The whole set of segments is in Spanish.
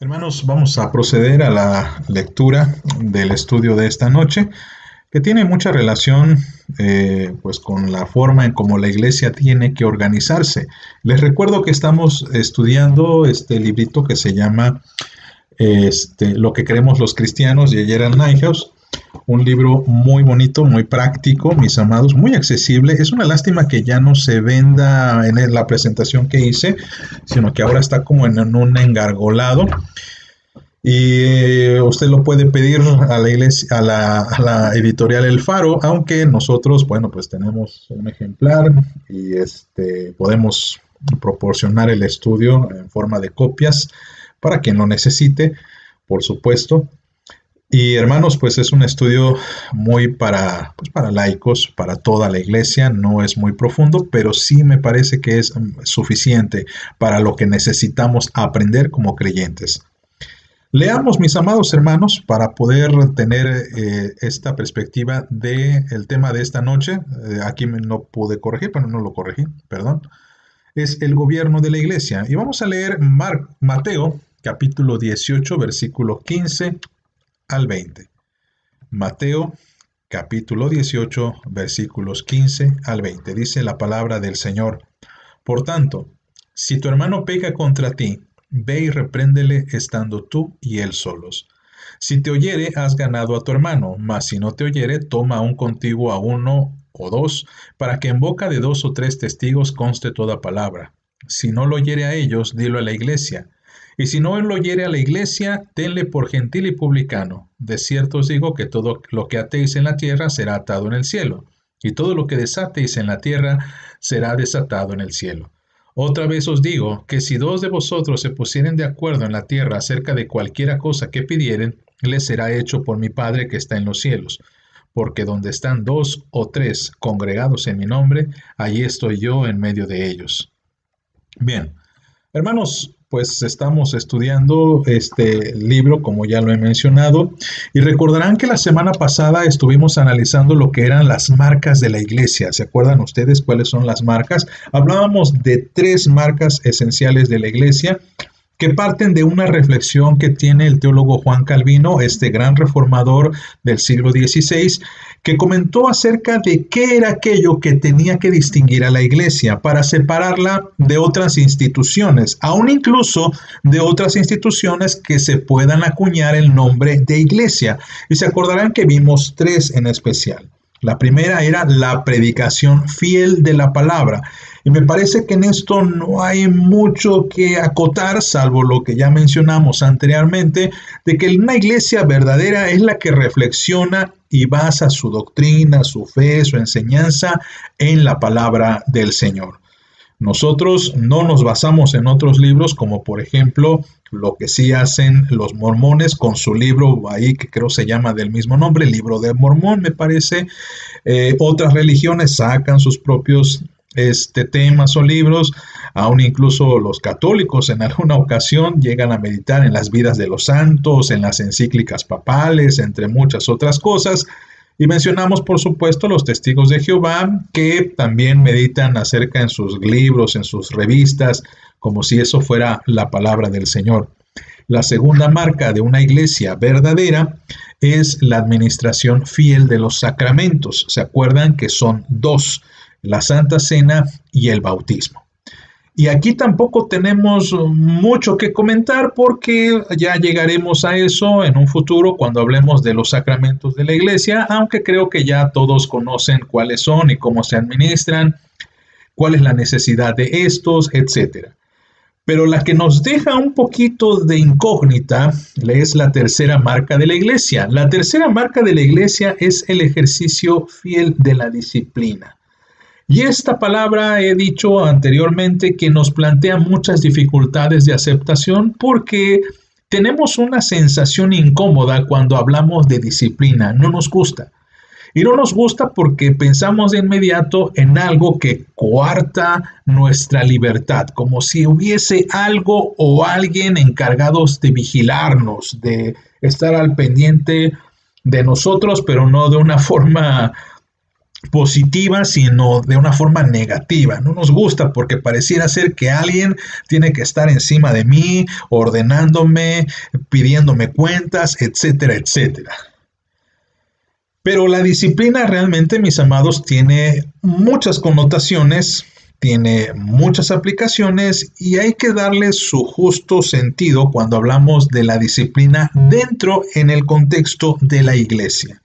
Hermanos, vamos a proceder a la lectura del estudio de esta noche, que tiene mucha relación pues con la forma en cómo la iglesia tiene que organizarse. Les recuerdo que estamos estudiando este librito que se llama Lo que creemos los cristianos de Gerald Niehaus. Un libro muy bonito, muy práctico, mis amados, muy accesible. Es una lástima que ya no se venda en la presentación que hice, sino que ahora está como en un engargolado. Y usted lo puede pedir a la iglesia, a la editorial El Faro, aunque nosotros, bueno, pues tenemos un ejemplar y podemos proporcionar el estudio en forma de copias para quien lo necesite, por supuesto. Y hermanos, pues es un estudio muy para laicos, para toda la iglesia, no es muy profundo, pero sí me parece que es suficiente para lo que necesitamos aprender como creyentes. Leamos, mis amados hermanos, para poder tener esta perspectiva del tema de esta noche. Aquí no pude corregir, pero no lo corregí, perdón. Es el gobierno de la iglesia. Y vamos a leer Mateo, capítulo 18, versículo 15 al 20. Mateo, capítulo 18, versículos 15 al 20. Dice la palabra del Señor. Por tanto, si tu hermano peca contra ti, ve y repréndele estando tú y él solos. Si te oyere, has ganado a tu hermano, mas si no te oyere, toma aún contigo a uno o dos, para que en boca de dos o tres testigos conste toda palabra. Si no lo oyere a ellos, dilo a la iglesia. Y si no lo oyere a la iglesia, tenle por gentil y publicano. De cierto os digo que todo lo que atéis en la tierra será atado en el cielo, y todo lo que desatéis en la tierra será desatado en el cielo. Otra vez os digo que si dos de vosotros se pusieren de acuerdo en la tierra acerca de cualquiera cosa que pidieren, les será hecho por mi Padre que está en los cielos. Porque donde están dos o tres congregados en mi nombre, allí estoy yo en medio de ellos. Bien, hermanos, pues estamos estudiando este libro, como ya lo he mencionado, y recordarán que la semana pasada estuvimos analizando lo que eran las marcas de la iglesia. ¿Se acuerdan ustedes cuáles son las marcas? Hablábamos de tres marcas esenciales de la iglesia que parten de una reflexión que tiene el teólogo Juan Calvino, este gran reformador del siglo XVI, que comentó acerca de qué era aquello que tenía que distinguir a la iglesia para separarla de otras instituciones, aún incluso de otras instituciones que se puedan acuñar el nombre de iglesia. Y se acordarán que vimos tres en especial. La primera era la predicación fiel de la palabra. Y me parece que en esto no hay mucho que acotar, salvo lo que ya mencionamos anteriormente, de que una iglesia verdadera es la que reflexiona y basa su doctrina, su fe, su enseñanza en la palabra del Señor. Nosotros no nos basamos en otros libros, como por ejemplo lo que sí hacen los mormones con su libro ahí que creo se llama del mismo nombre, Libro de Mormón, me parece. Otras religiones sacan sus propios temas o libros, aún incluso los católicos en alguna ocasión llegan a meditar en las vidas de los santos, en las encíclicas papales, entre muchas otras cosas. Y mencionamos, por supuesto, los testigos de Jehová, que también meditan acerca en sus libros, en sus revistas, como si eso fuera la palabra del Señor. La segunda marca de una iglesia verdadera es la administración fiel de los sacramentos. ¿Se acuerdan que son dos? La Santa Cena y el bautismo. Y aquí tampoco tenemos mucho que comentar porque ya llegaremos a eso en un futuro cuando hablemos de los sacramentos de la iglesia, aunque creo que ya todos conocen cuáles son y cómo se administran, cuál es la necesidad de estos, etcétera. Pero la que nos deja un poquito de incógnita es la tercera marca de la iglesia. La tercera marca de la iglesia es el ejercicio fiel de la disciplina. Y esta palabra he dicho anteriormente que nos plantea muchas dificultades de aceptación porque tenemos una sensación incómoda cuando hablamos de disciplina, no nos gusta. Y no nos gusta porque pensamos de inmediato en algo que coarta nuestra libertad, como si hubiese algo o alguien encargados de vigilarnos, de estar al pendiente de nosotros, pero no de una forma positiva, sino de una forma negativa. No nos gusta porque pareciera ser que alguien tiene que estar encima de mí, ordenándome, pidiéndome cuentas, etcétera, etcétera. Pero la disciplina realmente, mis amados, tiene muchas connotaciones, tiene muchas aplicaciones y hay que darle su justo sentido cuando hablamos de la disciplina dentro en el contexto de la iglesia.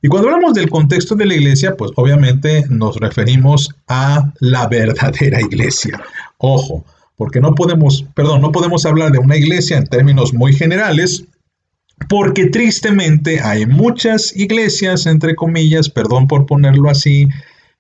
Y cuando hablamos del contexto de la iglesia, pues obviamente nos referimos a la verdadera iglesia. Ojo, porque no podemos hablar de una iglesia en términos muy generales, porque tristemente hay muchas iglesias, entre comillas, perdón por ponerlo así,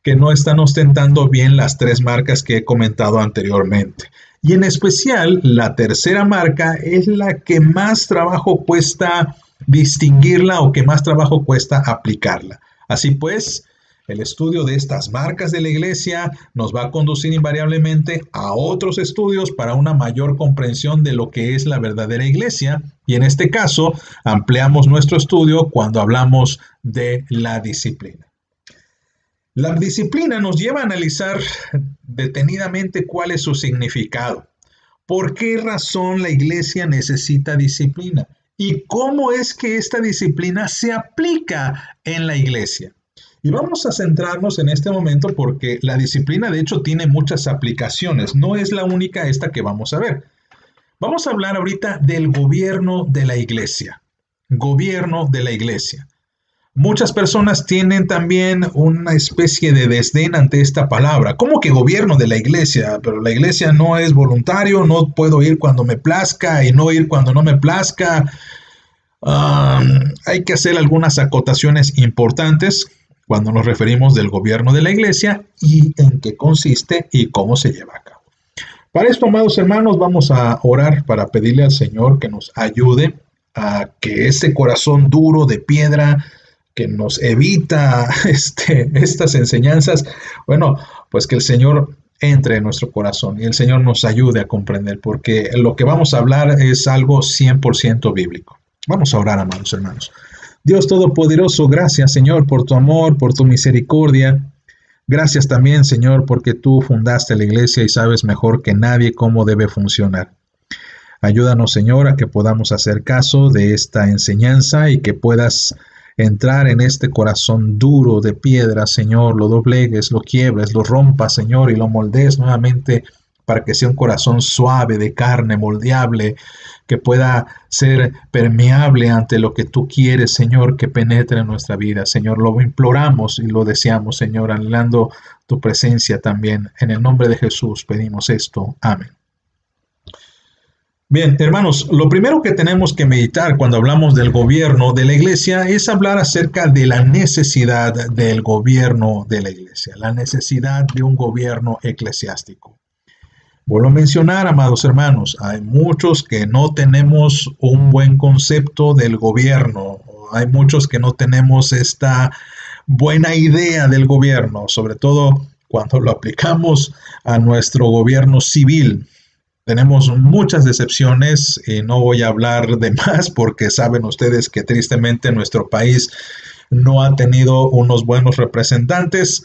que no están ostentando bien las 3 marcas que he comentado anteriormente. Y en especial, la tercera marca es la que más trabajo cuesta distinguirla o que más trabajo cuesta aplicarla. Así pues, el estudio de estas marcas de la iglesia nos va a conducir invariablemente a otros estudios para una mayor comprensión de lo que es la verdadera iglesia. Y en este caso, ampliamos nuestro estudio cuando hablamos de la disciplina. La disciplina nos lleva a analizar detenidamente cuál es su significado. ¿Por qué razón la iglesia necesita disciplina? ¿Y cómo es que esta disciplina se aplica en la iglesia? Y vamos a centrarnos en este momento porque la disciplina de hecho tiene muchas aplicaciones. No es la única esta que vamos a ver. Vamos a hablar ahorita del gobierno de la iglesia. Gobierno de la iglesia. Muchas personas tienen también una especie de desdén ante esta palabra. ¿Cómo que gobierno de la iglesia? Pero la iglesia no es voluntario, no puedo ir cuando me plazca y no ir cuando no me plazca. Hay que hacer algunas acotaciones importantes cuando nos referimos del gobierno de la iglesia y en qué consiste y cómo se lleva a cabo. Para esto, amados hermanos, vamos a orar para pedirle al Señor que nos ayude a que ese corazón duro de piedra que nos evita estas enseñanzas, bueno, pues que el Señor entre en nuestro corazón y el Señor nos ayude a comprender, porque lo que vamos a hablar es algo 100% bíblico. Vamos a orar, amados hermanos. Dios Todopoderoso, gracias, Señor, por tu amor, por tu misericordia. Gracias también, Señor, porque tú fundaste la iglesia y sabes mejor que nadie cómo debe funcionar. Ayúdanos, Señor, a que podamos hacer caso de esta enseñanza y que puedas entrar en este corazón duro de piedra, Señor, lo doblegues, lo quiebres, lo rompas, Señor, y lo moldees nuevamente para que sea un corazón suave, de carne, moldeable, que pueda ser permeable ante lo que tú quieres, Señor, que penetre en nuestra vida. Señor, lo imploramos y lo deseamos, Señor, anhelando tu presencia también. En el nombre de Jesús pedimos esto. Amén. Bien, hermanos, lo primero que tenemos que meditar cuando hablamos del gobierno de la iglesia es hablar acerca de la necesidad del gobierno de la iglesia, la necesidad de un gobierno eclesiástico. Vuelvo a mencionar, amados hermanos, hay muchos que no tenemos un buen concepto del gobierno, hay muchos que no tenemos esta buena idea del gobierno, sobre todo cuando lo aplicamos a nuestro gobierno civil. Tenemos muchas decepciones y no voy a hablar de más porque saben ustedes que tristemente nuestro país no ha tenido unos buenos representantes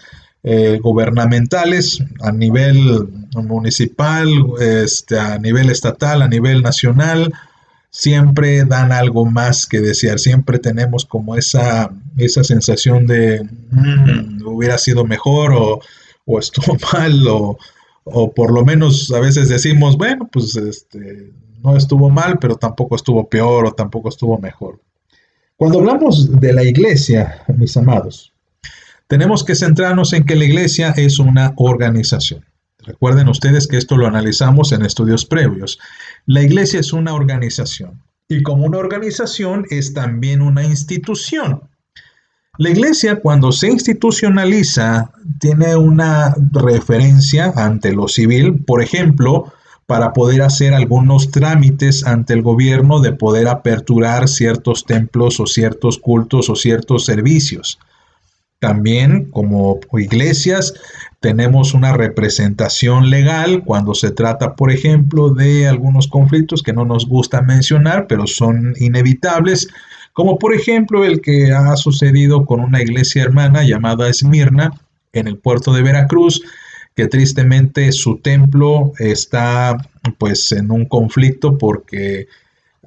gubernamentales a nivel municipal, a nivel estatal, a nivel nacional. Siempre dan algo más que desear, siempre tenemos como esa sensación de hubiera sido mejor o estuvo mal o por lo menos a veces decimos, bueno, pues no estuvo mal, pero tampoco estuvo peor o tampoco estuvo mejor. Cuando hablamos de la iglesia, mis amados, tenemos que centrarnos en que la iglesia es una organización. Recuerden ustedes que esto lo analizamos en estudios previos. La iglesia es una organización y como una organización es también una institución. La iglesia, cuando se institucionaliza, tiene una referencia ante lo civil, por ejemplo, para poder hacer algunos trámites ante el gobierno de poder aperturar ciertos templos o ciertos cultos o ciertos servicios. También, como iglesias, tenemos una representación legal cuando se trata, por ejemplo, de algunos conflictos que no nos gusta mencionar, pero son inevitables, como por ejemplo el que ha sucedido con una iglesia hermana llamada Esmirna en el puerto de Veracruz, que tristemente su templo está pues en un conflicto porque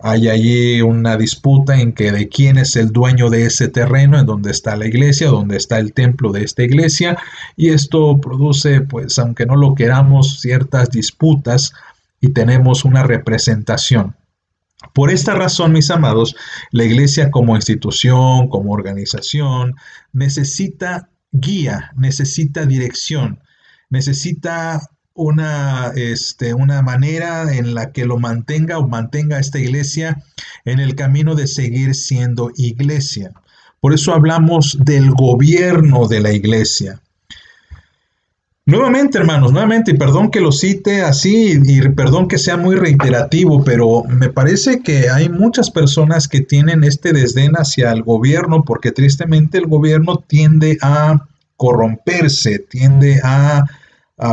hay allí una disputa en que de quién es el dueño de ese terreno en donde está la iglesia, donde está el templo de esta iglesia, y esto produce, pues, aunque no lo queramos, ciertas disputas y tenemos una representación. Por esta razón, mis amados, la iglesia como institución, como organización, necesita guía, necesita dirección, necesita una manera en la que lo mantenga o mantenga esta iglesia en el camino de seguir siendo iglesia. Por eso hablamos del gobierno de la iglesia. Nuevamente, hermanos, nuevamente, y perdón que lo cite así, y perdón que sea muy reiterativo, pero me parece que hay muchas personas que tienen este desdén hacia el gobierno, porque tristemente el gobierno tiende a corromperse, tiende a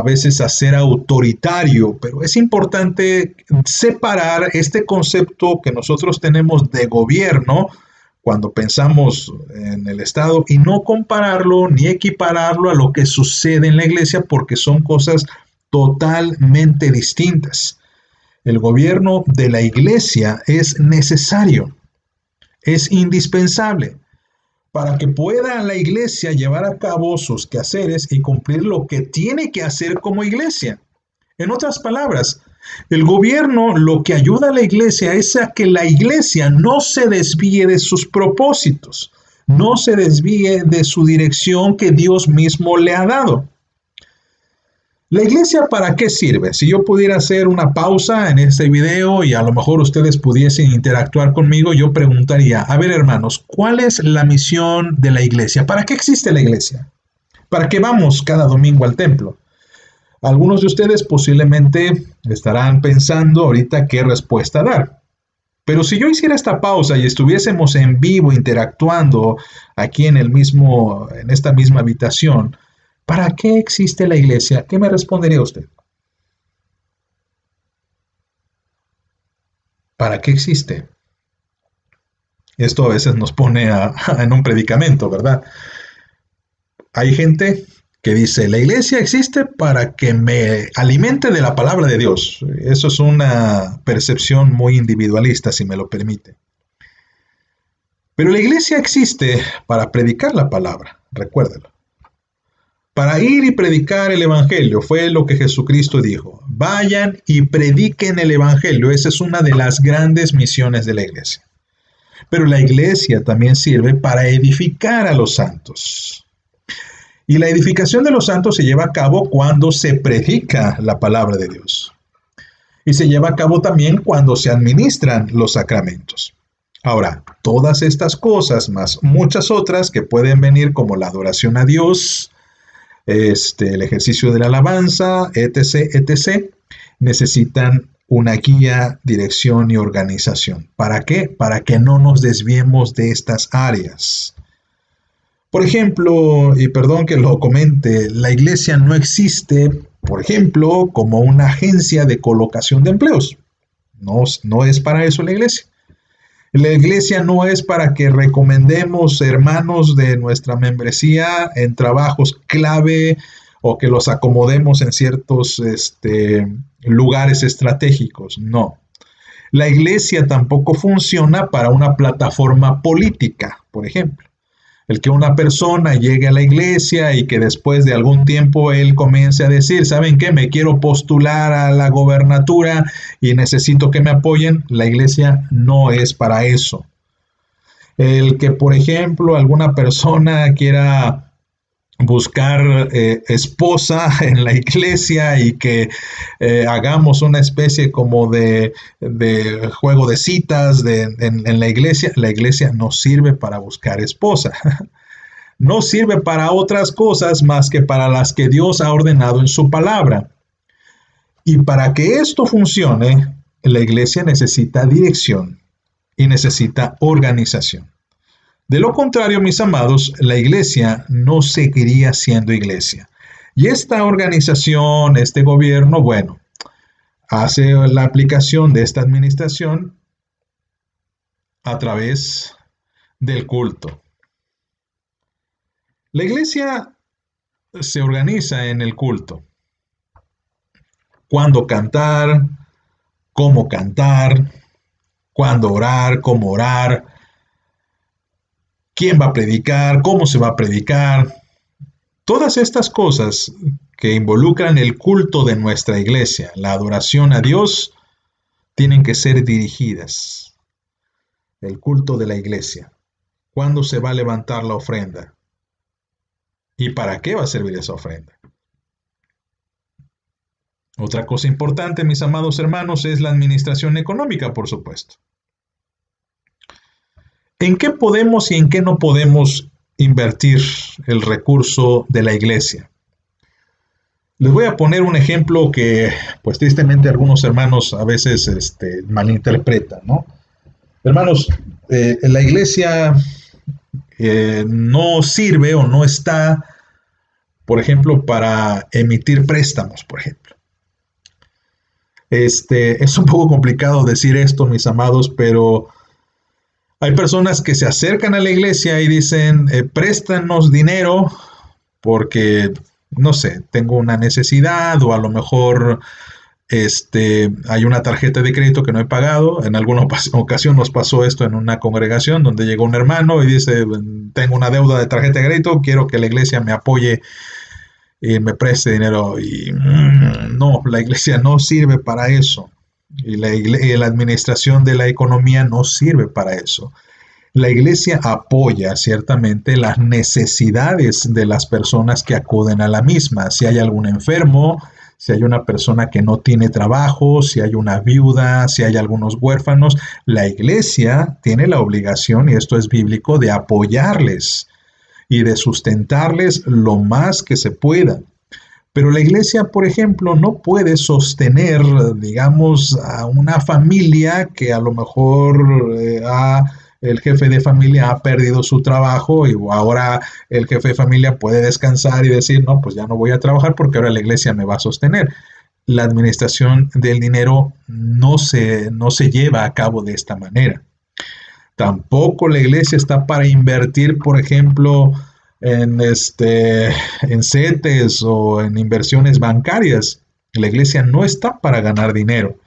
veces a ser autoritario, pero es importante separar este concepto que nosotros tenemos de gobierno cuando pensamos en el Estado y no compararlo ni equipararlo a lo que sucede en la iglesia porque son cosas totalmente distintas. El gobierno de la iglesia es necesario, es indispensable para que pueda la iglesia llevar a cabo sus quehaceres y cumplir lo que tiene que hacer como iglesia. En otras palabras, el gobierno lo que ayuda a la iglesia es a que la iglesia no se desvíe de sus propósitos, no se desvíe de su dirección que Dios mismo le ha dado. ¿La iglesia para qué sirve? Si yo pudiera hacer una pausa en este video y a lo mejor ustedes pudiesen interactuar conmigo, yo preguntaría, a ver hermanos, ¿cuál es la misión de la iglesia? ¿Para qué existe la iglesia? ¿Para qué vamos cada domingo al templo? Algunos de ustedes posiblemente estarán pensando ahorita qué respuesta dar. Pero si yo hiciera esta pausa y estuviésemos en vivo interactuando aquí en esta misma habitación, ¿para qué existe la iglesia? ¿Qué me respondería usted? ¿Para qué existe? Esto a veces nos pone en un predicamento, ¿verdad? Hay gente que dice, la iglesia existe para que me alimente de la palabra de Dios. Eso es una percepción muy individualista, si me lo permite. Pero la iglesia existe para predicar la palabra, recuérdelo. Para ir y predicar el evangelio, fue lo que Jesucristo dijo. Vayan y prediquen el evangelio. Esa es una de las grandes misiones de la iglesia. Pero la iglesia también sirve para edificar a los santos. Y la edificación de los santos se lleva a cabo cuando se predica la palabra de Dios. Y se lleva a cabo también cuando se administran los sacramentos. Ahora, todas estas cosas, más muchas otras que pueden venir como la adoración a Dios, el ejercicio de la alabanza, etc., etc., necesitan una guía, dirección y organización. ¿Para qué? Para que no nos desviemos de estas áreas. Por ejemplo, y perdón que lo comente, la iglesia no existe, por ejemplo, como una agencia de colocación de empleos. No es para eso la iglesia. La iglesia no es para que recomendemos hermanos de nuestra membresía en trabajos clave o que los acomodemos en ciertos lugares estratégicos. No. La iglesia tampoco funciona para una plataforma política, por ejemplo. El que una persona llegue a la iglesia y que después de algún tiempo él comience a decir, ¿saben qué? Me quiero postular a la gobernatura y necesito que me apoyen. La iglesia no es para eso. El que, por ejemplo, alguna persona quiera buscar esposa en la iglesia y que hagamos una especie como de juego de citas en la iglesia no sirve para buscar esposa. No sirve para otras cosas más que para las que Dios ha ordenado en su palabra. Y para que esto funcione, la iglesia necesita dirección y necesita organización. De lo contrario, mis amados, la iglesia no seguiría siendo iglesia. Y esta organización, este gobierno, bueno, hace la aplicación de esta administración a través del culto. La iglesia se organiza en el culto. Cuándo cantar, cuándo orar, cómo orar, quién va a predicar, cómo se va a predicar. Todas estas cosas que involucran el culto de nuestra iglesia, la adoración a Dios, tienen que ser dirigidas. El culto de la iglesia. ¿Cuándo se va a levantar la ofrenda? ¿Y para qué va a servir esa ofrenda? Otra cosa importante, mis amados hermanos, es la administración económica, por supuesto. ¿En qué podemos y en qué no podemos invertir el recurso de la iglesia? Les voy a poner un ejemplo que, pues tristemente, algunos hermanos a veces malinterpretan, ¿no? Hermanos, la iglesia no sirve o no está, por ejemplo, para emitir préstamos, por ejemplo. Es un poco complicado decir esto, mis amados, pero hay personas que se acercan a la iglesia y dicen, préstanos dinero porque, no sé, tengo una necesidad o a lo mejor hay una tarjeta de crédito que no he pagado. En alguna ocasión nos pasó esto en una congregación donde llegó un hermano y dice, tengo una deuda de tarjeta de crédito, quiero que la iglesia me apoye y me preste dinero. Y no, la iglesia no sirve para eso. Y la administración de la economía no sirve para eso. La iglesia apoya ciertamente las necesidades de las personas que acuden a la misma. Si hay algún enfermo, si hay una persona que no tiene trabajo, si hay una viuda, si hay algunos huérfanos, la iglesia tiene la obligación, y esto es bíblico, de apoyarles y de sustentarles lo más que se pueda. Pero la iglesia, por ejemplo, no puede sostener, digamos, a una familia que a lo mejor el jefe de familia ha perdido su trabajo y ahora el jefe de familia puede descansar y decir, no, pues ya no voy a trabajar porque ahora la iglesia me va a sostener. La administración del dinero no se lleva a cabo de esta manera. Tampoco la iglesia está para invertir, por ejemplo, en CETES o en inversiones bancarias. La iglesia no está para ganar dinero.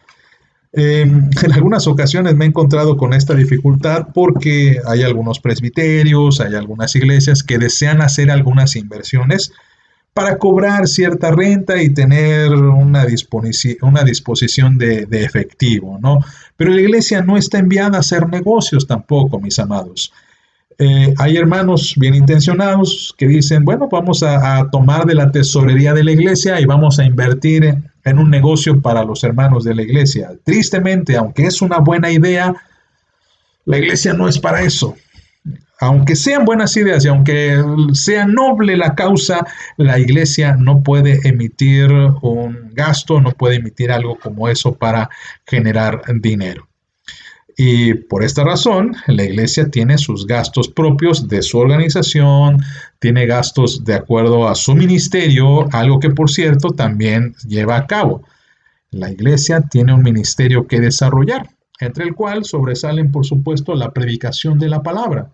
En algunas ocasiones me he encontrado con esta dificultad porque hay algunos presbiterios, hay algunas iglesias que desean hacer algunas inversiones para cobrar cierta renta y tener una disposición de efectivo, ¿no? Pero la iglesia no está enviada a hacer negocios tampoco, mis amados. Hay hermanos bien intencionados que dicen, bueno, vamos a tomar de la tesorería de la iglesia y vamos a invertir en un negocio para los hermanos de la iglesia. Tristemente, aunque es una buena idea, la iglesia no es para eso. Aunque sean buenas ideas y aunque sea noble la causa, la iglesia no puede emitir un gasto, no puede emitir algo como eso para generar dinero. Y por esta razón, la iglesia tiene sus gastos propios de su organización, tiene gastos de acuerdo a su ministerio, algo que por cierto también lleva a cabo. La iglesia tiene un ministerio que desarrollar, entre el cual sobresalen, por supuesto, la predicación de la palabra.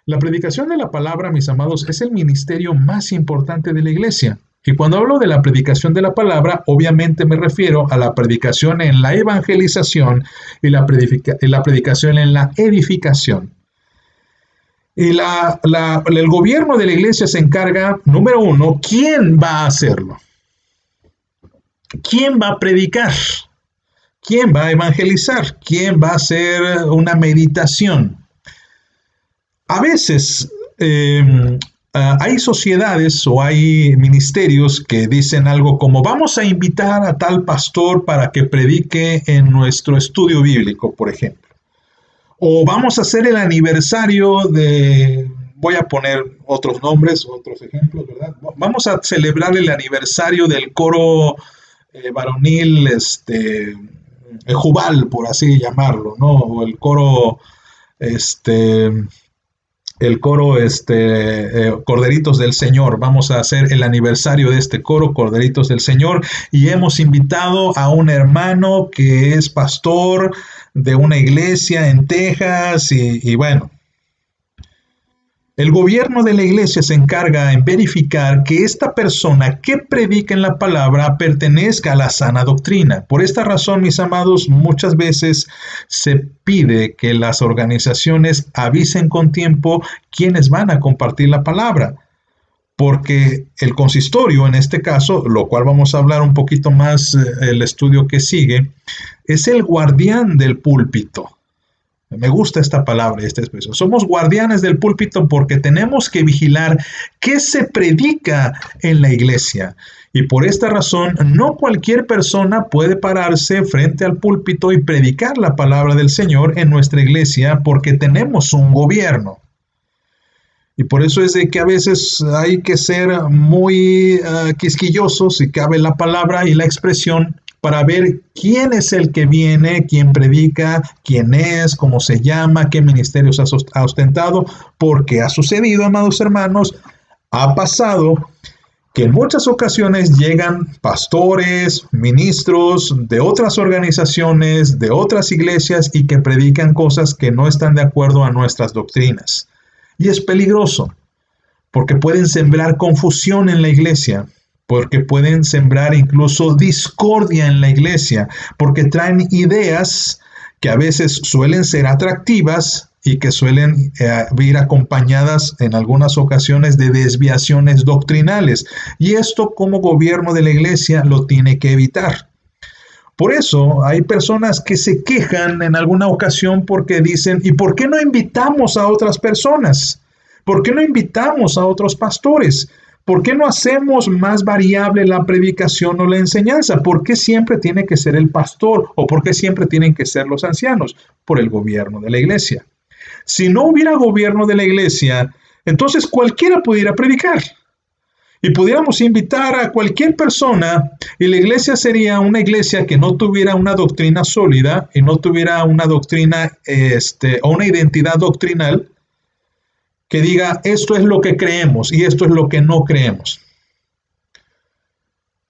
La predicación de la palabra, mis amados, es el ministerio más importante de la iglesia. Y cuando hablo de la predicación de la palabra, obviamente me refiero a la predicación en la evangelización y la predicación en la edificación. Y el gobierno de la iglesia se encarga, número uno, ¿quién va a hacerlo? ¿Quién va a predicar? ¿Quién va a evangelizar? ¿Quién va a hacer una meditación? A veces hay sociedades o hay ministerios que dicen algo como vamos a invitar a tal pastor para que predique en nuestro estudio bíblico, por ejemplo. O vamos a hacer el aniversario de, voy a poner otros nombres, otros ejemplos, ¿verdad? Vamos a celebrar el aniversario del coro varonil Jubal, por así llamarlo, ¿no? O el coro Corderitos del Señor. Vamos a hacer el aniversario de este coro, Corderitos del Señor, y hemos invitado a un hermano que es pastor de una iglesia en Texas y bueno, El gobierno de la iglesia se encarga en verificar que esta persona que predica en la palabra pertenezca a la sana doctrina. Por esta razón, mis amados, muchas veces se pide que las organizaciones avisen con tiempo quiénes van a compartir la palabra, porque el consistorio, en este caso, lo cual vamos a hablar un poquito más el estudio que sigue, es el guardián del púlpito. Me gusta esta palabra y esta expresión. Somos guardianes del púlpito porque tenemos que vigilar qué se predica en la iglesia. Y por esta razón, no cualquier persona puede pararse frente al púlpito y predicar la palabra del Señor en nuestra iglesia porque tenemos un gobierno. Y por eso es de que a veces hay que ser muy quisquillosos, si cabe la palabra y la expresión, para ver quién es el que viene, quién predica, quién es, cómo se llama, qué ministerios ha ostentado, porque ha sucedido, amados hermanos, ha pasado que en muchas ocasiones llegan pastores, ministros de otras organizaciones, de otras iglesias y que predican cosas que no están de acuerdo a nuestras doctrinas. Y es peligroso, porque pueden sembrar confusión en la iglesia, porque pueden sembrar incluso discordia en la iglesia, porque traen ideas que a veces suelen ser atractivas y que suelen ir acompañadas en algunas ocasiones de desviaciones doctrinales. Y esto, como gobierno de la iglesia, lo tiene que evitar. Por eso hay personas que se quejan en alguna ocasión porque dicen, ¿y por qué no invitamos a otras personas? ¿Por qué no invitamos a otros pastores? ¿Por qué no hacemos más variable la predicación o la enseñanza? ¿Por qué siempre tiene que ser el pastor o por qué siempre tienen que ser los ancianos? Por el gobierno de la iglesia. Si no hubiera gobierno de la iglesia, entonces cualquiera pudiera predicar. Y pudiéramos invitar a cualquier persona y la iglesia sería una iglesia que no tuviera una doctrina sólida y no tuviera una doctrina o una identidad doctrinal que diga esto es lo que creemos y esto es lo que no creemos.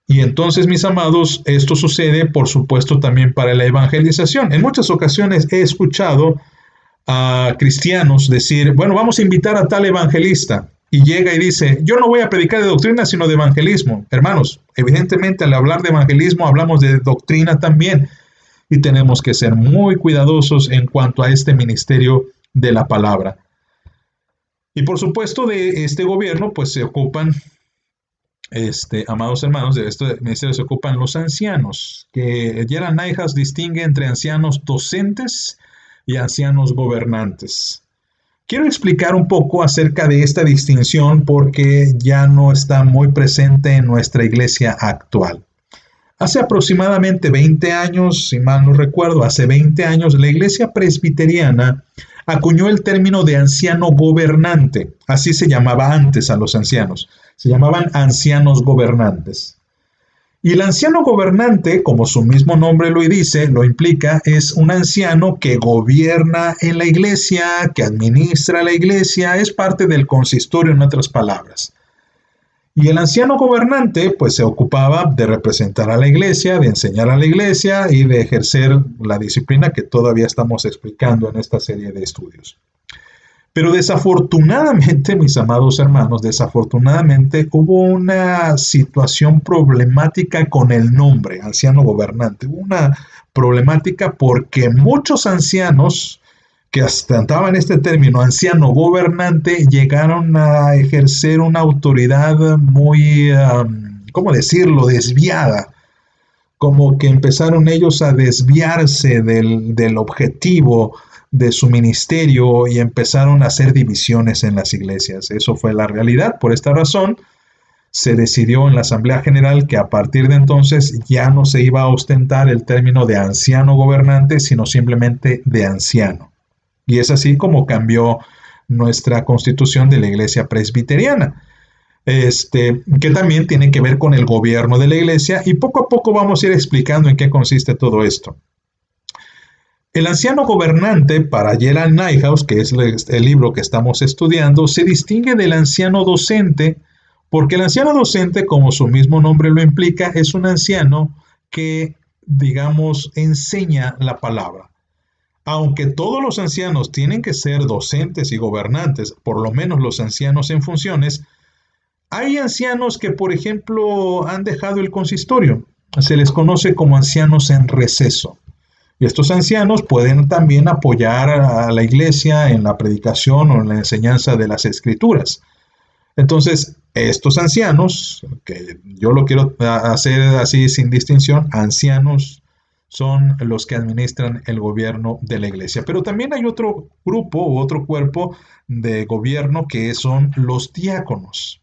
Y entonces, mis amados, esto sucede, por supuesto, también para la evangelización. En muchas ocasiones he escuchado a cristianos decir, bueno, vamos a invitar a tal evangelista. Y llega y dice, yo no voy a predicar de doctrina, sino de evangelismo. Hermanos, evidentemente al hablar de evangelismo hablamos de doctrina también. Y tenemos que ser muy cuidadosos en cuanto a este ministerio de la palabra. Y por supuesto de este gobierno, pues se ocupan, amados hermanos, de este ministerio se ocupan los ancianos, que Gerald Niehaus distingue entre ancianos docentes y ancianos gobernantes. Quiero explicar un poco acerca de esta distinción porque ya no está muy presente en nuestra iglesia actual. Hace aproximadamente 20 años, si mal no recuerdo, hace 20 años, la iglesia presbiteriana acuñó el término de anciano gobernante. Así se llamaba antes a los ancianos. Se llamaban ancianos gobernantes. Y el anciano gobernante, como su mismo nombre lo dice, lo implica, es un anciano que gobierna en la iglesia, que administra la iglesia, es parte del consistorio, en otras palabras. Y el anciano gobernante, pues se ocupaba de representar a la iglesia, de enseñar a la iglesia y de ejercer la disciplina que todavía estamos explicando en esta serie de estudios. Pero desafortunadamente, mis amados hermanos, desafortunadamente hubo una situación problemática con el nombre, anciano gobernante. Hubo una problemática porque muchos ancianos que ostentaban este término, anciano gobernante, llegaron a ejercer una autoridad muy, ¿cómo decirlo?, desviada. Como que empezaron ellos a desviarse del objetivo de su ministerio y empezaron a hacer divisiones en las iglesias. Eso fue la realidad. Por esta razón, se decidió en la Asamblea General que a partir de entonces ya no se iba a ostentar el término de anciano gobernante, sino simplemente de anciano. Y es así como cambió nuestra constitución de la iglesia presbiteriana, que también tiene que ver con el gobierno de la iglesia, y poco a poco vamos a ir explicando en qué consiste todo esto. El anciano gobernante, para Gerald Niehaus, que es el libro que estamos estudiando, se distingue del anciano docente, porque el anciano docente, como su mismo nombre lo implica, es un anciano que, digamos, enseña la palabra. Aunque todos los ancianos tienen que ser docentes y gobernantes, por lo menos los ancianos en funciones, hay ancianos que, por ejemplo, han dejado el consistorio. Se les conoce como ancianos en receso. Y estos ancianos pueden también apoyar a la iglesia en la predicación o en la enseñanza de las escrituras. Entonces, estos ancianos, que yo lo quiero hacer así sin distinción, ancianos son los que administran el gobierno de la iglesia. Pero también hay otro grupo u otro cuerpo de gobierno que son los diáconos.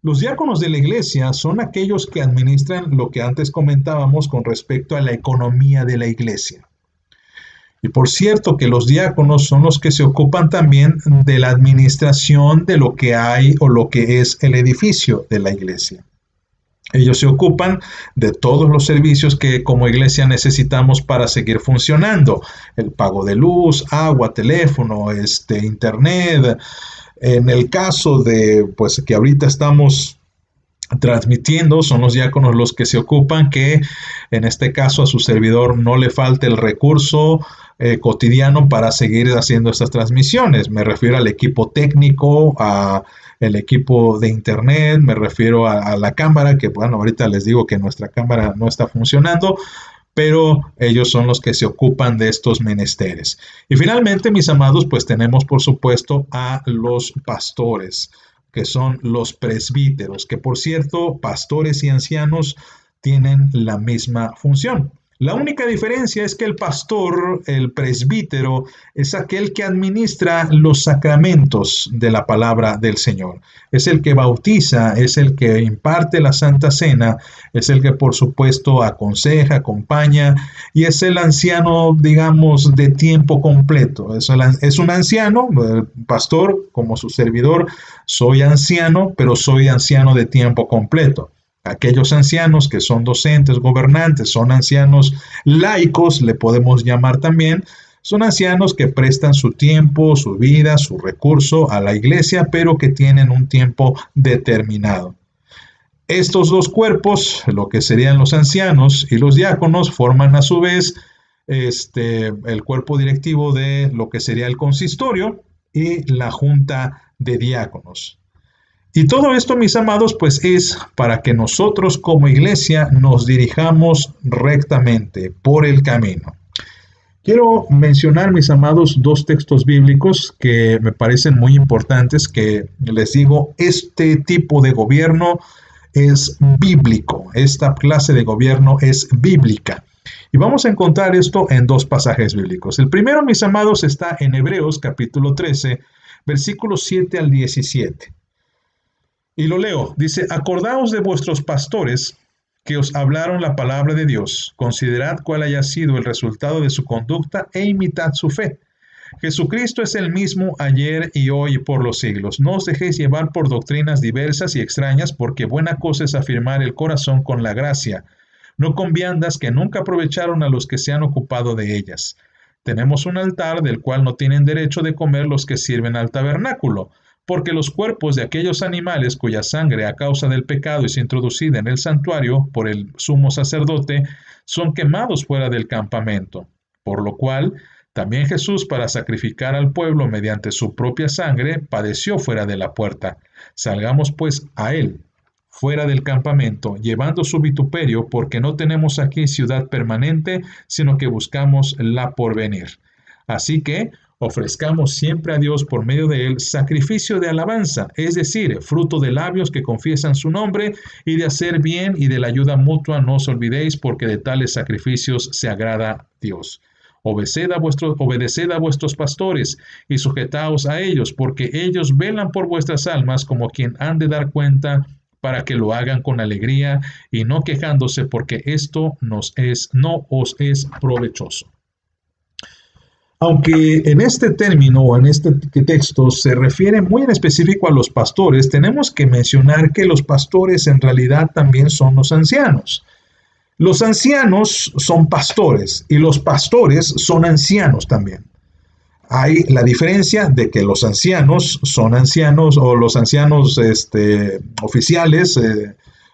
Los diáconos de la iglesia son aquellos que administran lo que antes comentábamos con respecto a la economía de la iglesia. Y por cierto que los diáconos son los que se ocupan también de la administración de lo que hay o lo que es el edificio de la iglesia. Ellos se ocupan de todos los servicios que como iglesia necesitamos para seguir funcionando. El pago de luz, agua, teléfono, internet. En el caso de, pues, que ahorita estamos transmitiendo, son los diáconos los que se ocupan que en este caso a su servidor no le falte el recurso cotidiano para seguir haciendo estas transmisiones. Me refiero al equipo técnico, a el equipo de internet, me refiero a la cámara, que bueno, ahorita les digo que nuestra cámara no está funcionando, pero ellos son los que se ocupan de estos menesteres. Y finalmente, mis amados, pues tenemos por supuesto a los pastores, que son los presbíteros, que por cierto, pastores y ancianos tienen la misma función. La única diferencia es que el pastor, el presbítero, es aquel que administra los sacramentos de la palabra del Señor. Es el que bautiza, es el que imparte la Santa Cena, es el que por supuesto aconseja, acompaña y es el anciano, digamos, de tiempo completo. Es un anciano, pastor, como su servidor, soy anciano, pero soy anciano de tiempo completo. Aquellos ancianos que son docentes, gobernantes, son ancianos laicos, le podemos llamar también, son ancianos que prestan su tiempo, su vida, su recurso a la iglesia, pero que tienen un tiempo determinado. Estos dos cuerpos, lo que serían los ancianos y los diáconos, forman a su vez el cuerpo directivo de lo que sería el consistorio y la junta de diáconos. Y todo esto, mis amados, pues es para que nosotros como iglesia nos dirijamos rectamente por el camino. Quiero mencionar, mis amados, dos textos bíblicos que me parecen muy importantes, que les digo, este tipo de gobierno es bíblico, esta clase de gobierno es bíblica. Y vamos a encontrar esto en dos pasajes bíblicos. El primero, mis amados, está en Hebreos capítulo 13, versículos 7 al 17. Y lo leo, dice, acordaos de vuestros pastores que os hablaron la palabra de Dios, considerad cuál haya sido el resultado de su conducta e imitad su fe. Jesucristo es el mismo ayer y hoy y por los siglos. No os dejéis llevar por doctrinas diversas y extrañas, porque buena cosa es afirmar el corazón con la gracia, no con viandas que nunca aprovecharon a los que se han ocupado de ellas. Tenemos un altar del cual no tienen derecho de comer los que sirven al tabernáculo, porque los cuerpos de aquellos animales cuya sangre a causa del pecado es introducida en el santuario por el sumo sacerdote, son quemados fuera del campamento. Por lo cual, también Jesús, para sacrificar al pueblo mediante su propia sangre, padeció fuera de la puerta. Salgamos pues a él, fuera del campamento, llevando su vituperio, porque no tenemos aquí ciudad permanente, sino que buscamos la porvenir. Así que, ofrezcamos siempre a Dios por medio de él sacrificio de alabanza, es decir, fruto de labios que confiesan su nombre, y de hacer bien y de la ayuda mutua no os olvidéis, porque de tales sacrificios se agrada Dios. Obedeced a vuestros pastores y sujetaos a ellos, porque ellos velan por vuestras almas como quien han de dar cuenta, para que lo hagan con alegría y no quejándose, porque esto no os es provechoso. Aunque en este término o en este texto se refiere muy en específico a los pastores, tenemos que mencionar que los pastores en realidad también son los ancianos. Los ancianos son pastores y los pastores son ancianos también. Hay la diferencia de que los ancianos son ancianos o los ancianos oficiales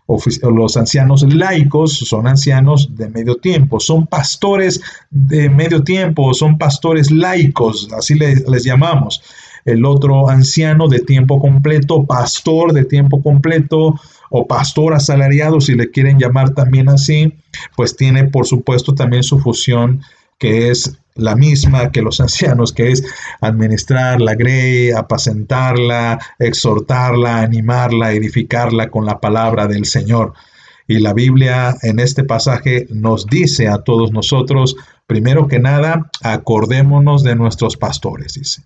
Los ancianos laicos son ancianos de medio tiempo, son pastores de medio tiempo, son pastores laicos, así les llamamos. El otro anciano de tiempo completo, pastor de tiempo completo o pastor asalariado, si le quieren llamar también así, pues tiene por supuesto también su función, que es la misma que los ancianos, que es administrar la grey, apacentarla, exhortarla, animarla, edificarla con la palabra del Señor. Y la Biblia en este pasaje nos dice a todos nosotros, primero que nada, acordémonos de nuestros pastores, dice.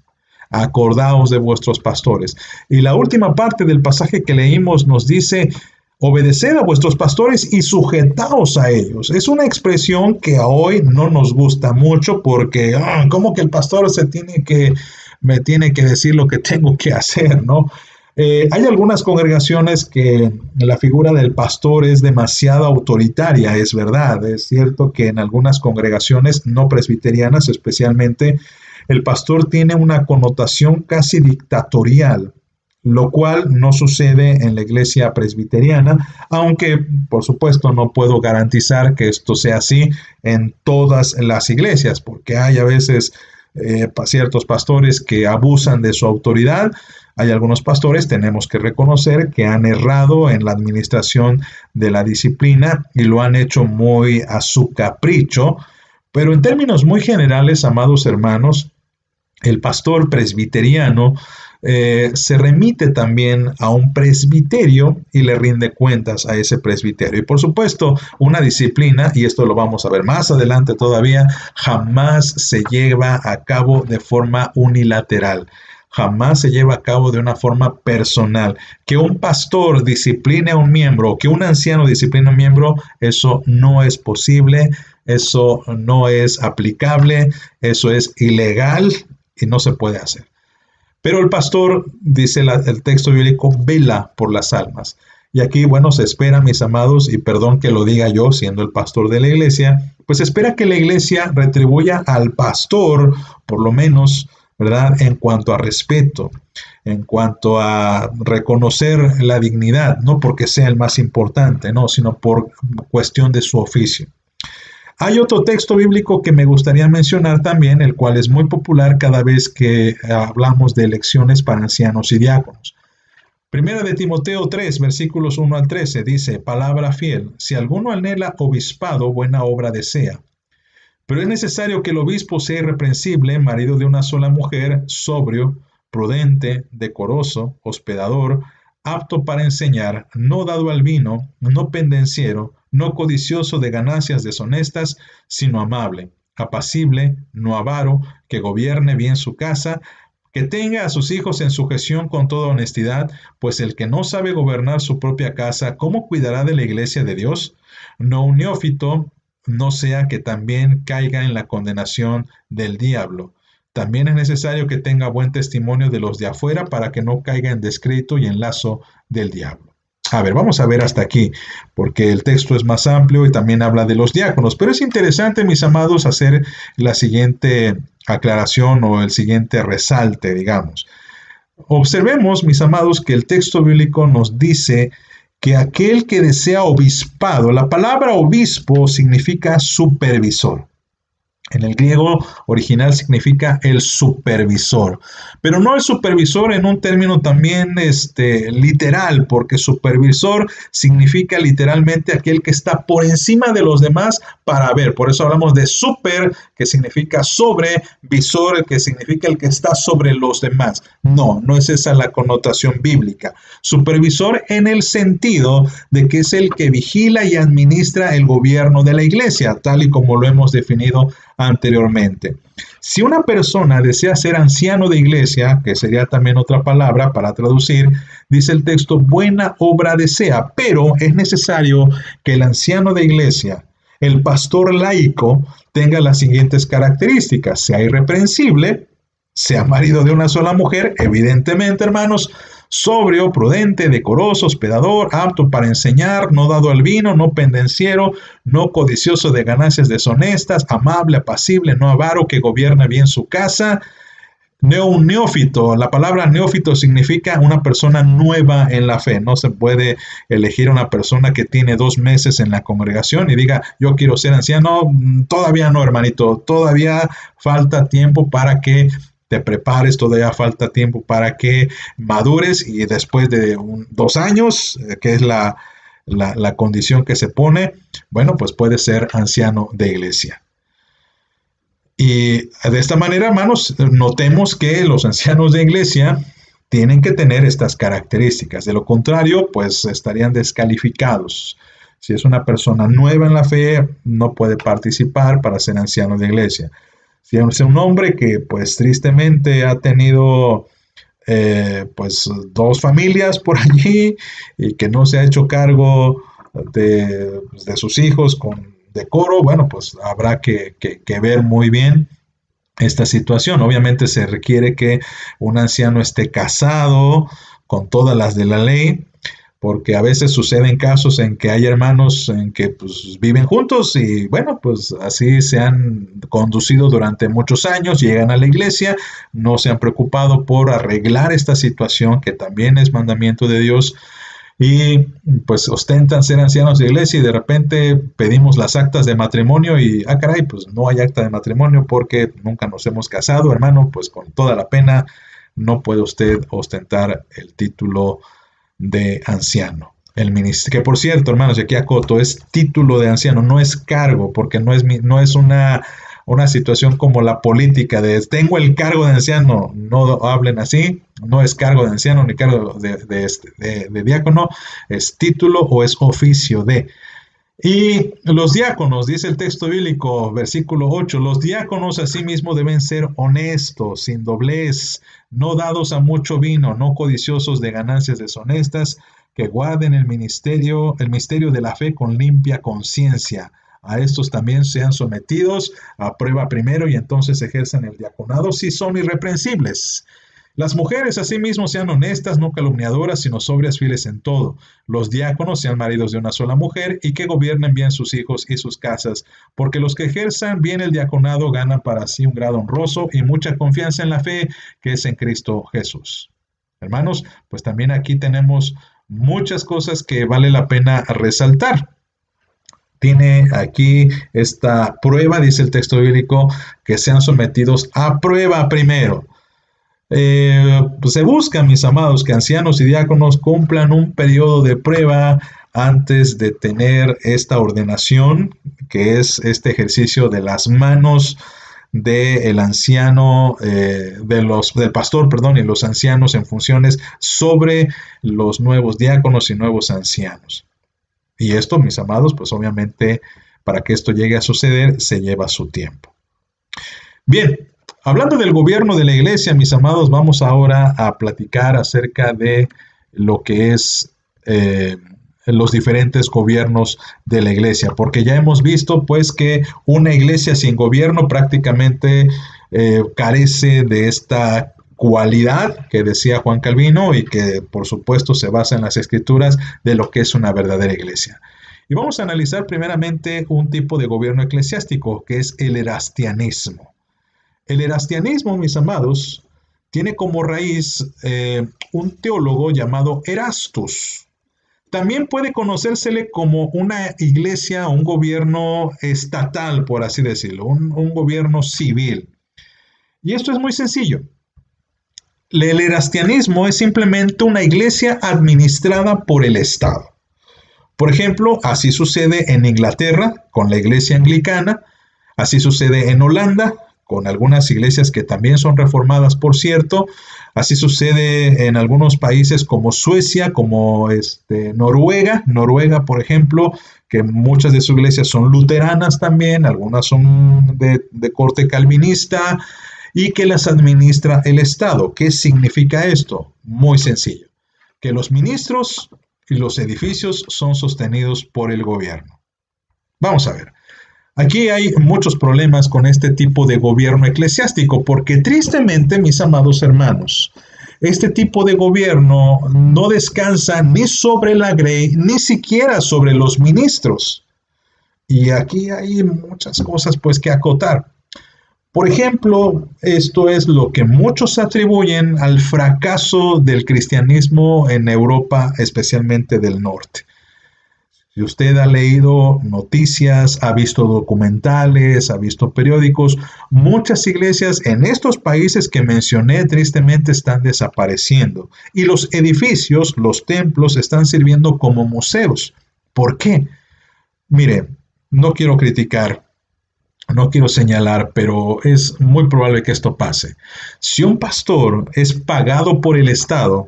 Acordaos de vuestros pastores. Y la última parte del pasaje que leímos nos dice, obedeced a vuestros pastores y sujetaos a ellos. Es una expresión que hoy no nos gusta mucho porque, ¿cómo que el pastor me tiene que decir lo que tengo que hacer, ¿no? Hay algunas congregaciones que la figura del pastor es demasiado autoritaria, es verdad. Es cierto que en algunas congregaciones no presbiterianas especialmente, el pastor tiene una connotación casi dictatorial, lo cual no sucede en la iglesia presbiteriana, aunque por supuesto no puedo garantizar que esto sea así en todas las iglesias, porque hay a veces ciertos pastores que abusan de su autoridad. Hay algunos pastores, tenemos que reconocer, que han errado en la administración de la disciplina y lo han hecho muy a su capricho, pero en términos muy generales, amados hermanos, el pastor presbiteriano se remite también a un presbiterio y le rinde cuentas a ese presbiterio. Y por supuesto, una disciplina, y esto lo vamos a ver más adelante todavía, jamás se lleva a cabo de forma unilateral. Jamás se lleva a cabo de una forma personal. Que un pastor discipline a un miembro, que un anciano discipline a un miembro, eso no es posible, eso no es aplicable, eso es ilegal y no se puede hacer. Pero el pastor, dice el texto bíblico, vela por las almas. Y aquí, bueno, se espera, mis amados, y perdón que lo diga yo, siendo el pastor de la iglesia, pues espera que la iglesia retribuya al pastor, por lo menos, ¿verdad?, en cuanto a respeto, en cuanto a reconocer la dignidad, no porque sea el más importante, no, sino por cuestión de su oficio. Hay otro texto bíblico que me gustaría mencionar también, el cual es muy popular cada vez que hablamos de elecciones para ancianos y diáconos. Primera de Timoteo 3, versículos 1 al 13, dice, palabra fiel, si alguno anhela obispado, buena obra desea. Pero es necesario que el obispo sea irreprensible, marido de una sola mujer, sobrio, prudente, decoroso, hospedador, apto para enseñar, no dado al vino, no pendenciero, no codicioso de ganancias deshonestas, sino amable, apacible, no avaro, que gobierne bien su casa, que tenga a sus hijos en sujeción con toda honestidad, pues el que no sabe gobernar su propia casa, ¿cómo cuidará de la iglesia de Dios? No un neófito, no sea que también caiga en la condenación del diablo. También es necesario que tenga buen testimonio de los de afuera para que no caiga en descrédito y en lazo del diablo. A ver, vamos a ver hasta aquí, porque el texto es más amplio y también habla de los diáconos, pero es interesante, mis amados, hacer la siguiente aclaración o el siguiente resalte, digamos. Observemos, mis amados, que el texto bíblico nos dice que aquel que desea obispado, la palabra obispo significa supervisor. En el griego original significa el supervisor, pero no el supervisor en un término también literal, porque supervisor significa literalmente aquel que está por encima de los demás para ver. Por eso hablamos de super, que significa sobre, visor, que significa el que está sobre los demás. No es esa la connotación bíblica. Supervisor en el sentido de que es el que vigila y administra el gobierno de la iglesia, tal y como lo hemos definido anteriormente. Si una persona desea ser anciano de iglesia, que sería también otra palabra para traducir, dice el texto, buena obra desea, pero es necesario que el anciano de iglesia, el pastor laico, tenga las siguientes características: sea irreprensible, sea marido de una sola mujer, evidentemente, hermanos, sobrio, prudente, decoroso, hospedador, apto para enseñar, no dado al vino, no pendenciero, no codicioso de ganancias deshonestas, amable, apacible, no avaro, que gobierna bien su casa. Un neófito, la palabra neófito significa una persona nueva en la fe. No se puede elegir una persona que tiene 2 meses en la congregación y diga, yo quiero ser anciano. Todavía no, hermanito, todavía falta tiempo para que te prepares, todavía falta tiempo para que madures y después de 2 años, que es la condición que se pone, bueno, pues puedes ser anciano de iglesia. Y de esta manera, hermanos, notemos que los ancianos de iglesia tienen que tener estas características. De lo contrario, pues estarían descalificados. Si es una persona nueva en la fe, no puede participar para ser anciano de iglesia. Si es un hombre que, pues tristemente ha tenido pues 2 familias por allí y que no se ha hecho cargo de sus hijos con decoro, bueno, pues habrá que ver muy bien esta situación. Obviamente se requiere que un anciano esté casado con todas las de la ley, porque a veces suceden casos en que hay hermanos en que pues, viven juntos y bueno, pues así se han conducido durante muchos años, llegan a la iglesia, no se han preocupado por arreglar esta situación que también es mandamiento de Dios y pues ostentan ser ancianos de iglesia y de repente pedimos las actas de matrimonio y, caray, pues no hay acta de matrimonio porque nunca nos hemos casado, hermano, pues con toda la pena no puede usted ostentar el título de anciano. Que por cierto, hermanos, y aquí acoto, es título de anciano, no es cargo, porque no es una situación como la política de tengo el cargo de anciano, no hablen así, no es cargo de anciano ni cargo de diácono, es título o es oficio de. Y los diáconos, dice el texto bíblico, versículo 8, los diáconos asimismo deben ser honestos, sin doblez, no dados a mucho vino, no codiciosos de ganancias deshonestas, que guarden el misterio de la fe con limpia conciencia. A estos también sean sometidos a prueba primero y entonces ejerzan el diaconado si son irreprensibles. Las mujeres asimismo sean honestas, no calumniadoras, sino sobrias, fieles en todo. Los diáconos sean maridos de una sola mujer y que gobiernen bien sus hijos y sus casas, porque los que ejerzan bien el diaconado ganan para sí un grado honroso y mucha confianza en la fe que es en Cristo Jesús. Hermanos, pues también aquí tenemos muchas cosas que vale la pena resaltar. Tiene aquí esta prueba, dice el texto bíblico, que sean sometidos a prueba primero. Pues se busca, mis amados, que ancianos y diáconos cumplan un periodo de prueba antes de tener esta ordenación, que es este ejercicio de las manos del anciano, del pastor, perdón, y los ancianos en funciones sobre los nuevos diáconos y nuevos ancianos. Y esto, mis amados, pues obviamente para que esto llegue a suceder se lleva su tiempo. Bien. Hablando del gobierno de la iglesia, mis amados, vamos ahora a platicar acerca de lo que es los diferentes gobiernos de la iglesia, porque ya hemos visto pues que una iglesia sin gobierno prácticamente carece de esta cualidad que decía Juan Calvino y que por supuesto se basa en las escrituras de lo que es una verdadera iglesia. Y vamos a analizar primeramente un tipo de gobierno eclesiástico que es el erastianismo. El erastianismo, mis amados, tiene como raíz un teólogo llamado Erastus. También puede conocérsele como una iglesia, un gobierno estatal, por así decirlo, un gobierno civil. Y esto es muy sencillo. El erastianismo es simplemente una iglesia administrada por el Estado. Por ejemplo, así sucede en Inglaterra con la iglesia anglicana, así sucede en Holanda, con algunas iglesias que también son reformadas, por cierto. Así sucede en algunos países como Suecia, como Noruega, por ejemplo, que muchas de sus iglesias son luteranas también, algunas son de corte calvinista, y que las administra el Estado. ¿Qué significa esto? Muy sencillo, que los ministros y los edificios son sostenidos por el gobierno. Vamos a ver. Aquí hay muchos problemas con este tipo de gobierno eclesiástico, porque tristemente, mis amados hermanos, este tipo de gobierno no descansa ni sobre la grey, ni siquiera sobre los ministros. Y aquí hay muchas cosas pues que acotar. Por ejemplo, esto es lo que muchos atribuyen al fracaso del cristianismo en Europa, especialmente del norte. Si usted ha leído noticias, ha visto documentales, ha visto periódicos, muchas iglesias en estos países que mencioné tristemente están desapareciendo y los edificios, los templos están sirviendo como museos. ¿Por qué? Mire, no quiero criticar, no quiero señalar, pero es muy probable que esto pase. Si un pastor es pagado por el Estado,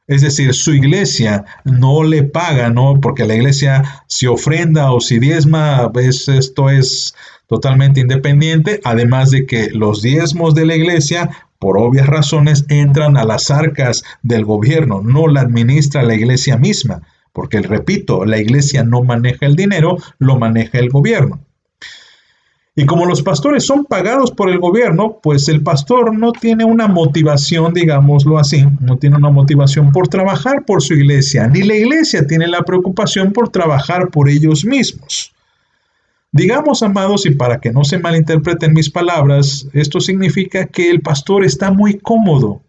es decir, su iglesia no le paga, ¿no? Porque la iglesia si ofrenda o si diezma, esto es totalmente independiente, además de que los diezmos de la iglesia, por obvias razones, entran a las arcas del gobierno, no la administra la iglesia misma, porque, repito, la iglesia no maneja el dinero, lo maneja el gobierno. Y como los pastores son pagados por el gobierno, pues el pastor no tiene una motivación, digámoslo así, no tiene una motivación por trabajar por su iglesia, ni la iglesia tiene la preocupación por trabajar por ellos mismos. Digamos, amados, y para que no se malinterpreten mis palabras, esto significa que el pastor está muy cómodo.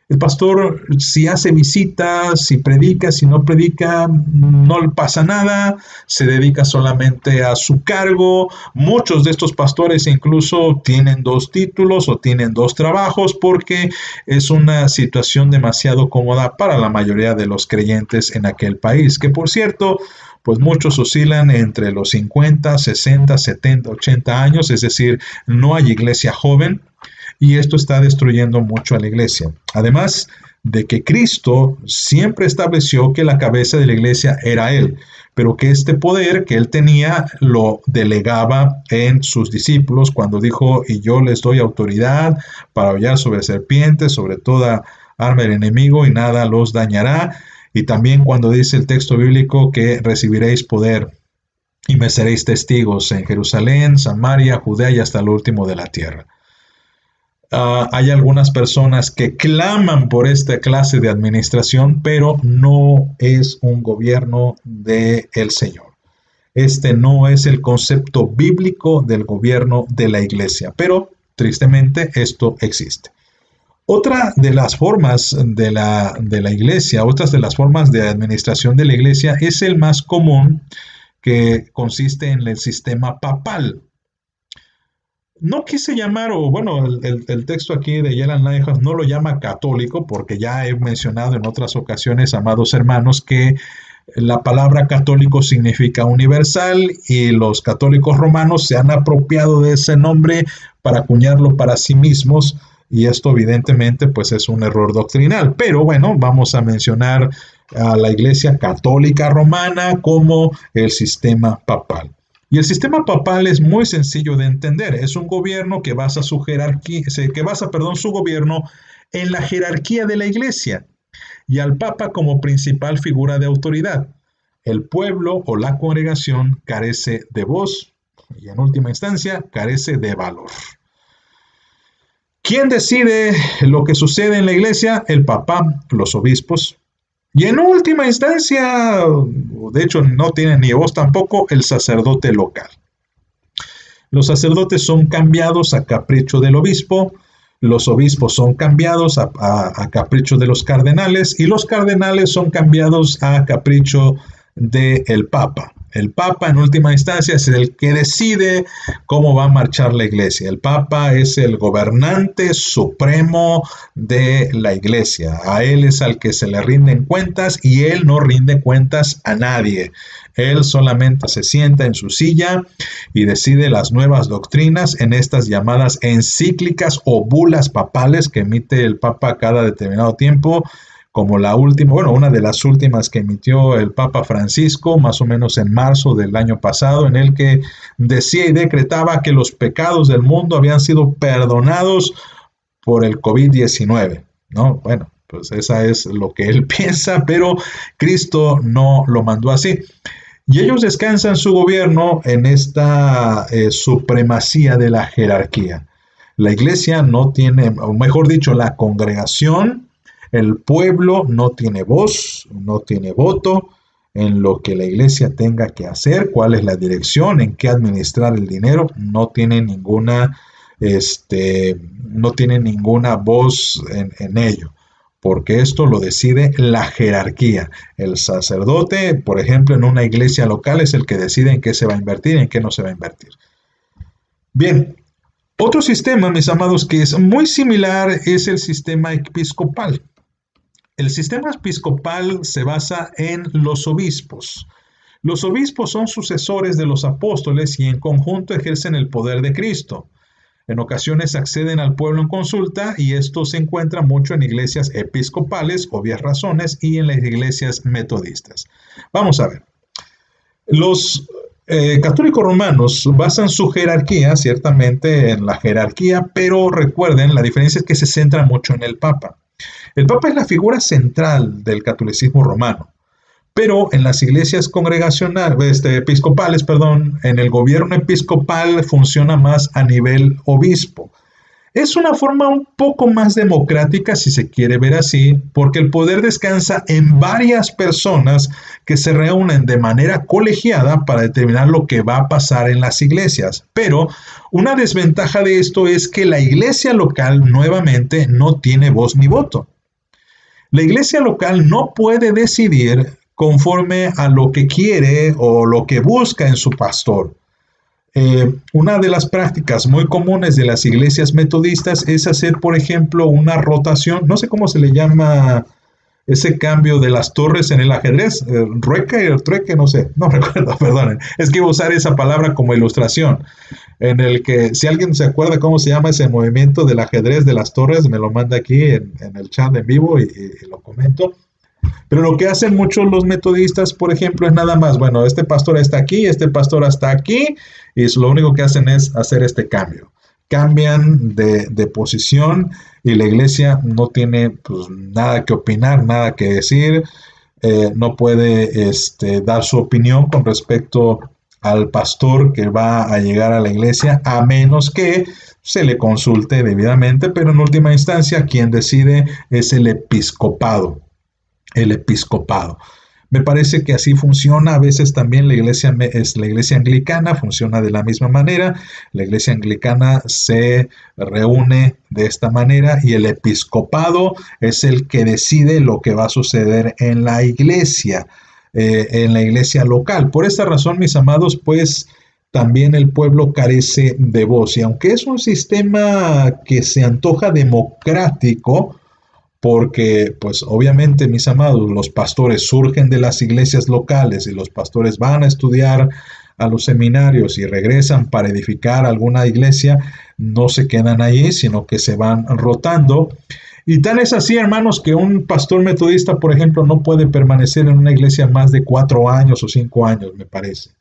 El pastor, si hace visitas, si predica, si no predica, no le pasa nada, se dedica solamente a su cargo. Muchos de estos pastores incluso tienen 2 títulos o tienen 2 trabajos porque es una situación demasiado cómoda para la mayoría de los creyentes en aquel país, que por cierto, pues muchos oscilan entre los 50, 60, 70, 80 años, es decir, no hay iglesia joven. Y esto está destruyendo mucho a la iglesia. Además de que Cristo siempre estableció que la cabeza de la iglesia era Él, pero que este poder que Él tenía lo delegaba en sus discípulos cuando dijo, y yo les doy autoridad para hollar sobre serpientes, sobre toda arma del enemigo y nada los dañará. Y también cuando dice el texto bíblico que recibiréis poder y me seréis testigos en Jerusalén, Samaria, Judea y hasta lo último de la tierra. Hay algunas personas que claman por esta clase de administración, pero no es un gobierno del Señor. Este no es el concepto bíblico del gobierno de la iglesia, pero tristemente esto existe. Otra de las formas de la iglesia, otras de las formas de administración de la iglesia es el más común, que consiste en el sistema papal. No quise llamar, o bueno, el texto aquí de Yale Nyhouse no lo llama católico, porque ya he mencionado en otras ocasiones, amados hermanos, que la palabra católico significa universal y los católicos romanos se han apropiado de ese nombre para acuñarlo para sí mismos y esto evidentemente pues es un error doctrinal. Pero bueno, vamos a mencionar a la Iglesia Católica Romana como el sistema papal. Y el sistema papal es muy sencillo de entender. Es un gobierno que basa su gobierno en la jerarquía de la iglesia y al papa como principal figura de autoridad. El pueblo o la congregación carece de voz y en última instancia carece de valor. ¿Quién decide lo que sucede en la iglesia? El papa, los obispos. Y en última instancia, de hecho no tiene ni voz tampoco, el sacerdote local. Los sacerdotes son cambiados a capricho del obispo, los obispos son cambiados a capricho de los cardenales y los cardenales son cambiados a capricho del papa. El papa en última instancia es el que decide cómo va a marchar la iglesia. El papa es el gobernante supremo de la iglesia. A él es al que se le rinden cuentas y él no rinde cuentas a nadie. Él solamente se sienta en su silla y decide las nuevas doctrinas en estas llamadas encíclicas o bulas papales que emite el papa cada determinado tiempo, como la última, una de las últimas que emitió el Papa Francisco, más o menos en marzo del año pasado, en el que decía y decretaba que los pecados del mundo habían sido perdonados por el COVID-19, ¿no? Bueno, pues esa es lo que él piensa, pero Cristo no lo mandó así. Y ellos descansan su gobierno en esta supremacía de la jerarquía. La iglesia no tiene, o mejor dicho, la congregación, el pueblo no tiene voz, no tiene voto en lo que la iglesia tenga que hacer, cuál es la dirección, en qué administrar el dinero, no tiene ninguna no tienen ninguna voz en ello, porque esto lo decide la jerarquía. El sacerdote, por ejemplo, en una iglesia local es el que decide en qué se va a invertir y en qué no se va a invertir. Bien, otro sistema, mis amados, que es muy similar es el sistema episcopal. El sistema episcopal se basa en los obispos. Los obispos son sucesores de los apóstoles y en conjunto ejercen el poder de Cristo. En ocasiones acceden al pueblo en consulta y esto se encuentra mucho en iglesias episcopales, obvias razones, y en las iglesias metodistas. Vamos a ver. Los católicos romanos basan su jerarquía, ciertamente, en la jerarquía, pero recuerden, la diferencia es que se centra mucho en el Papa. El Papa es la figura central del catolicismo romano, pero en las iglesias episcopales, en el gobierno episcopal funciona más a nivel obispo. Es una forma un poco más democrática, si se quiere ver así, porque el poder descansa en varias personas que se reúnen de manera colegiada para determinar lo que va a pasar en las iglesias. Pero una desventaja de esto es que la iglesia local nuevamente no tiene voz ni voto. La iglesia local no puede decidir conforme a lo que quiere o lo que busca en su pastor. Una de las prácticas muy comunes de las iglesias metodistas es hacer, por ejemplo, una rotación, no sé cómo se le llama ese cambio de las torres en el ajedrez, rueca o trueque, no sé, no recuerdo, perdonen, es que iba a usar esa palabra como ilustración, en el que si alguien se acuerda cómo se llama ese movimiento del ajedrez de las torres, me lo manda aquí en el chat en vivo y lo comento. Pero lo que hacen muchos los metodistas, por ejemplo, es nada más, bueno, este pastor está aquí, este pastor está aquí, y lo único que hacen es hacer este cambio. Cambian de posición y la iglesia no tiene pues, nada que opinar, nada que decir, no puede dar su opinión con respecto al pastor que va a llegar a la iglesia, a menos que se le consulte debidamente, pero en última instancia quien decide es el episcopado. El episcopado. Me parece que así funciona. A veces también la iglesia anglicana funciona de la misma manera. La iglesia anglicana se reúne de esta manera y el episcopado es el que decide lo que va a suceder en la iglesia local. Por esta razón, mis amados, pues también el pueblo carece de voz. Y aunque es un sistema que se antoja democrático, porque pues obviamente, mis amados, los pastores surgen de las iglesias locales y los pastores van a estudiar a los seminarios y regresan para edificar alguna iglesia, no se quedan allí, sino que se van rotando. Y tal es así, hermanos, que un pastor metodista, por ejemplo, no puede permanecer en una iglesia más de 4 años o 5 años, me parece.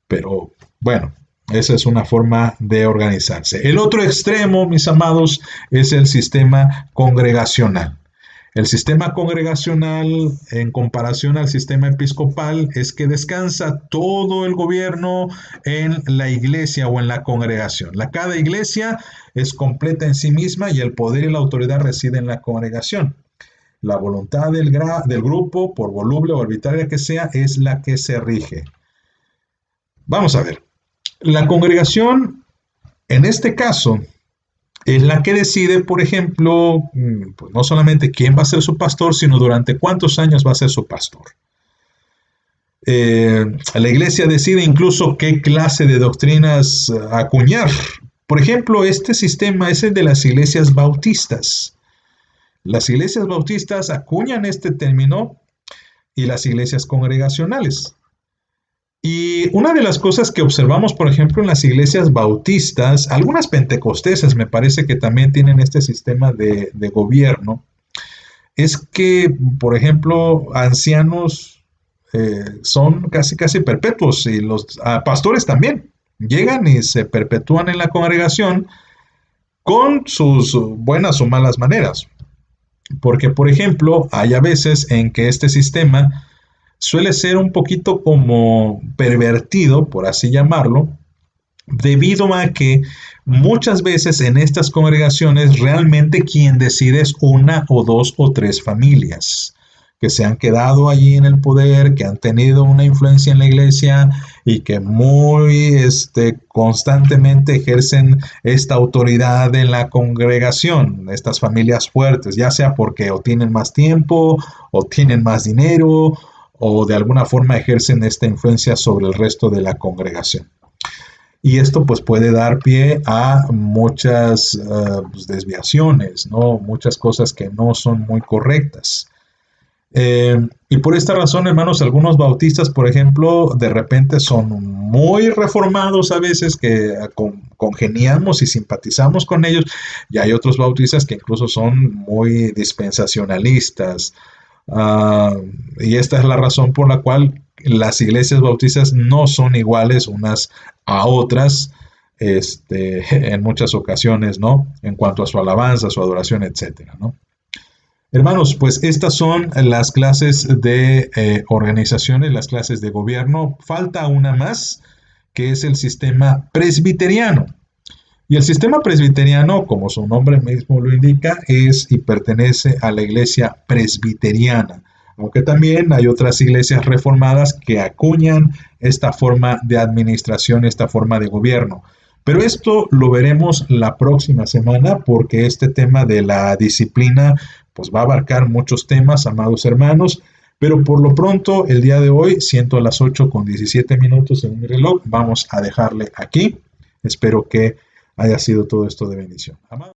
Pero bueno, esa es una forma de organizarse. El otro extremo, mis amados, es el sistema congregacional. El sistema congregacional, en comparación al sistema episcopal, es que descansa todo el gobierno en la iglesia o en la congregación. Cada iglesia es completa en sí misma y el poder y la autoridad residen en la congregación. La voluntad del grupo, por voluble o arbitraria que sea, es la que se rige. Vamos a ver. La congregación, en este caso, es la que decide, por ejemplo, pues no solamente quién va a ser su pastor, sino durante cuántos años va a ser su pastor. La iglesia decide incluso qué clase de doctrinas acuñar. Por ejemplo, este sistema es el de las iglesias bautistas. Las iglesias bautistas acuñan este término y las iglesias congregacionales. Y una de las cosas que observamos, por ejemplo, en las iglesias bautistas, algunas pentecosteses me parece que también tienen este sistema de gobierno, es que, por ejemplo, ancianos son casi perpetuos y los pastores también llegan y se perpetúan en la congregación con sus buenas o malas maneras. Porque, por ejemplo, hay a veces en que este sistema suele ser un poquito como pervertido, por así llamarlo, debido a que muchas veces en estas congregaciones realmente quien decide es una o dos o tres familias. que se han quedado allí en el poder, que han tenido una influencia en la iglesia y que muy constantemente ejercen esta autoridad en la congregación, estas familias fuertes, ya sea porque o tienen más tiempo o tienen más dinero o de alguna forma ejercen esta influencia sobre el resto de la congregación. Y esto pues puede dar pie a muchas pues, desviaciones, ¿no? Muchas cosas que no son muy correctas. Y por esta razón, hermanos, algunos bautistas, por ejemplo, de repente son muy reformados a veces que congeniamos y simpatizamos con ellos, y hay otros bautistas que incluso son muy dispensacionalistas. Y esta es la razón por la cual las iglesias bautistas no son iguales unas a otras, en muchas ocasiones, ¿no? En cuanto a su alabanza, su adoración, etcétera, ¿no? Hermanos, pues estas son las clases de organizaciones, las clases de gobierno. Falta una más, que es el sistema presbiteriano. Y el sistema presbiteriano, como su nombre mismo lo indica, es y pertenece a la iglesia presbiteriana, aunque también hay otras iglesias reformadas que acuñan esta forma de administración, esta forma de gobierno. Pero esto lo veremos la próxima semana porque este tema de la disciplina pues va a abarcar muchos temas, amados hermanos, pero por lo pronto el día de hoy, siendo las 8:17 en mi reloj, vamos a dejarle aquí. Espero que haya sido todo esto de bendición. Amado.